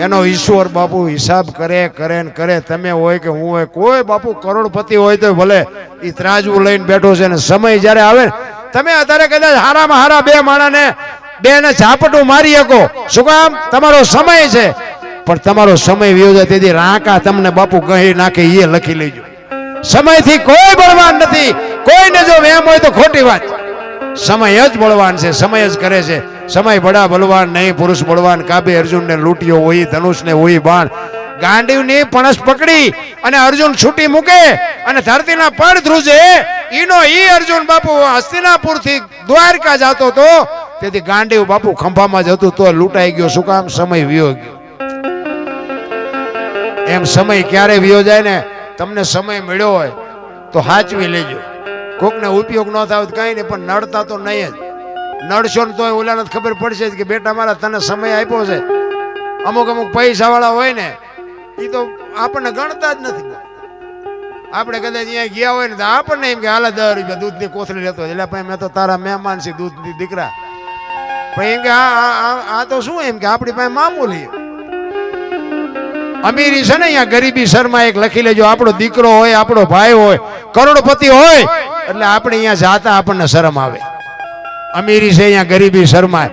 એનો ઈશ્વર બાપુ હિસાબ કરે કરે ને કરે. તમે હોય કે હું હોય, કોઈ બાપુ કરોડપતિ હોય તો ભલે એ ત્રાજવું લઈને બેઠો છે ને સમય જ્યારે આવે ને, તમે અત્યારે કદાચ હારામાં હારા બે માણાને બેને ઝાપટું મારી શકો. શું કામ? તમારો સમય છે. પણ તમારો સમય વ્યો જાય તેથી રાંકા તમને બાપુ કહી નાખે એ લખી લેજો. સમયથી કોઈ બળવાન નથી. કોઈને જો એમ હોય તો ખોટી વાત. સમય જ બળવાન છે, સમય જ કરે છે. સમય બડા બળવાન નહીં, પુરુષ બળવાન. કાબે અર્જુનને લૂંટ્યો હોય, ધનુષને હોય બાણ. ગાંડીવની પણસ પકડી અને અર્જુન છૂટી મૂકે અને ધરતીના પડ ધ્રુજે, ઈનો ઈ અર્જુન બાપુ હસ્તિનાપુરથી દ્વારકા જતો તો તેથી ગાંડીવ બાપુ ખંભામાં જ હતું તો લૂંટાઈ ગયો. શું કામ? સમય વિયો ગયો. એમ સમય ક્યારે વિયો જાય ને, તમને સમય મળ્યો હોય તો સાચવી લેજો. કોકને ઉપયોગ ન થાય કઈ નહીં, પણ નડતા તો નહીં જ. નડશો ને તોય ઓલાને ખબર પડશે કે બેટા મારા તને સમય આપ્યો છે. અમુક અમુક પૈસા વાળા હોય ને એ તો આપણને ગણતા જ નથી. આપણે કદાચ અહીંયા ગયા હોય ને તો આપણને એમ કે હાલે 10 રૂપિયા દૂધની કોથળી લેતો, એટલે ભાઈ મેં તો તારા મહેમાન છે, દૂધની દીકરા. પણ એમ કે આ તો શું, એમ કે આપણી પાસે મામૂલી. અમીરી છે ને અહીંયા ગરીબી શર્મા એક લખી લેજો. આપણો દીકરો હોય, આપણો ભાઈ હોય, કરોડપતિ હોય એટલે આપણે અહીંયા જાતા આપણને શરમ આવે. અમીરી છે અહીંયા ગરીબી શર્મા.